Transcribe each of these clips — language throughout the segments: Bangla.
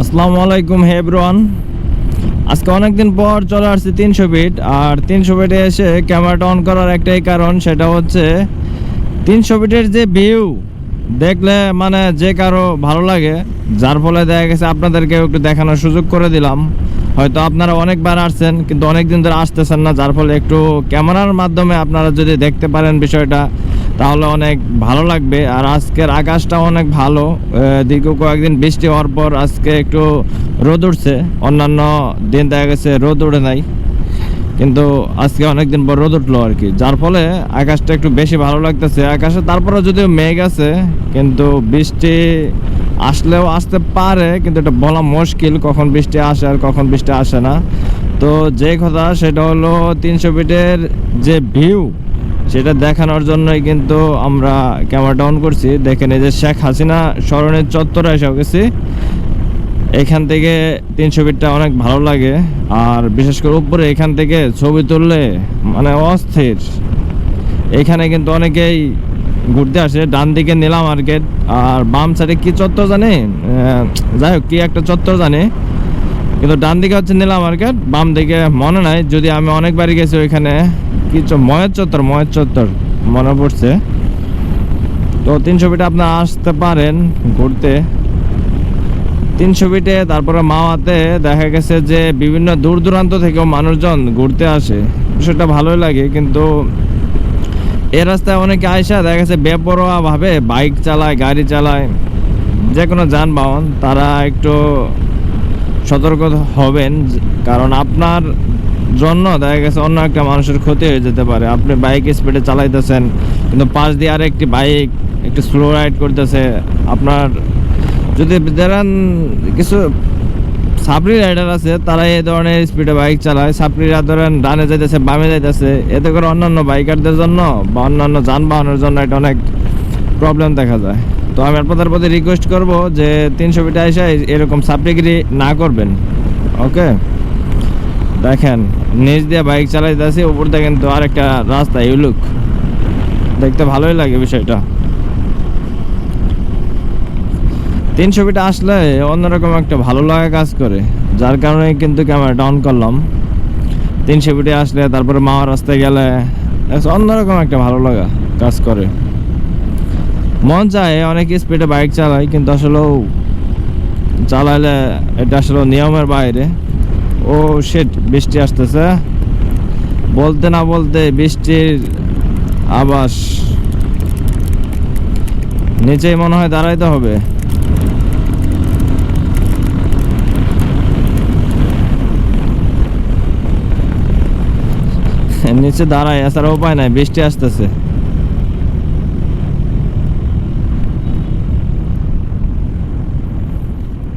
আসসালামু আলাইকুম হে এভরিওয়ান। আজকে অনেকদিন পর চলে আসছে 300 ফিট। আর 300 ফিটে এসে ক্যামেরাটা অন করার একটাই কারণ, সেটা হচ্ছে 300 ফিটের যে ভিউ দেখলে মানে যে কারো ভালো লাগে, যার ফলে দেখা গেছে আপনাদেরকেও একটু দেখানোর সুযোগ করে দিলাম। হয়তো আপনারা অনেকবার আসছেন কিন্তু অনেক দিন ধরে আসতেছেন না, যার ফলে একটু ক্যামেরার মাধ্যমে আপনারা যদি দেখতে পারেন বিষয়টা তাহলে অনেক ভালো লাগবে। আর আজকের আকাশটা অনেক ভালো, দীর্ঘ কয়েকদিন বৃষ্টি হওয়ার পর আজকে একটু রোদ উঠছে। অন্যান্য দিন দেখা গেছে রোদ উঠে নাই, কিন্তু আজকে অনেকদিন পর রোদ উঠলো আর কি, যার ফলে আকাশটা একটু বেশি ভালো লাগতেছে। আকাশে তারপরে যদিও মেঘ আছে, কিন্তু বৃষ্টি আসলেও আসতে পারে, কিন্তু এটা বলা মুশকিল কখন বৃষ্টি আসে আর কখন বৃষ্টি আসে না। তো যে কথা সেটা হলো 300 ফিটের যে ভিউ সেটা দেখানোর জন্যই কিন্তু আমরা ক্যামেরাটা অন করছি। দেখেন এই যে শেখ হাসিনা স্মরণের চত্বরে এসে গেছি। এখান থেকে 300 ফিটটা অনেক ভালো লাগে, আর বিশেষ করে উপরে এখান থেকে ছবি তুললে মানে অস্থির। এখানে কিন্তু অনেকেই ঘুরতে আসে। ডান দিকে নীলা মার্কেট, আর বাম সাইডে কি চত্বর জানি, যাই হোক কি একটা চত্বর জানি, কিন্তু ডান দিকে হচ্ছে নীলা মার্কেট, বাম দিকে মনে নাই, যদি আমি অনেকবারই গেছি ওইখানে। কিছু ময়ের চত্বর মনে পড়ছে। তো 300 ফিটে আপনারা আসতে পারেন ঘুরতে। 300 ফিটে তারপরে মাওয়াতে দেখা গেছে যে বিভিন্ন দূর দূরান্ত থেকেও মানুষজন ঘুরতে আসে, বিষয়টা ভালোই লাগে। কিন্তু এ রাস্তায় অনেকে আয়সা দেখা গেছে বেপরোয়া ভাবে বাইক চালায়, গাড়ি চালায়, যে কোনো যানবাহন, তারা একটু সতর্ক হবেন। কারণ আপনার জন্য দেখা গেছে অন্য একটা মানুষের ক্ষতি হয়ে যেতে পারে। আপনি বাইক স্পিডে চালাইতেছেন, কিন্তু পাশ দিয়ে আরেকটি বাইক একটু স্লো রাইড করতেছে। আপনার যদি ধরেন কিছু সাপড়ি রাইডার আছে, তারা এই ধরনের স্পিডে বাইক চালায়, সাপড়িরা ধরেন ডানে যাইতেছে বামে যাইতেছে, এতে করে অন্যান্য বাইকারদের জন্য বা অন্যান্য যানবাহনের জন্য এটা অনেক প্রবলেম দেখা যায়। তো আমি আপনাদের প্রতি রিকোয়েস্ট করব যে 300 ফিটে এসে এরকম সাপড়িগিরি না করবেন। ওকে, দেখেন নিচ দিয়ে বাইক চালাইতেছি, উপর দিয়ে কিন্তু আরেকটা রাস্তা, ইউলুক দেখতে ভালোই লাগে বিষয়টা। 300 ফিটে আসলে অন্যরকম একটা ভালো লাগা কাজ করে, যার কারণে কিন্তু ক্যামেরাটা অন করলাম। 300 ফিটে আসলে তারপরে মাওয়া রাস্তায় গেলে অন্যরকম একটা ভালো লাগা কাজ করে। মন চায় অনেক স্পিডে বাইক চালায়, কিন্তু আসলে চালাইলে এটা আসলে নিয়মের বাইরে। ও শিট, বৃষ্টি আসতেছে, বলতে না বলতে বৃষ্টির আভাস। নিচেই মনে হয় দাঁড়াইতে হবে। নিচে দাঁড়াই, এছাড়া উপায় নাই, বৃষ্টি আসতেছে।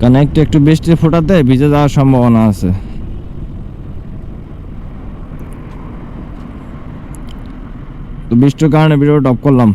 কারণ একটু বৃষ্টির ফোঁটাতে ভিজে যাওয়ার সম্ভাবনা আছে। তো বৃষ্টির কারণে ভিডিওটা অফ করলাম।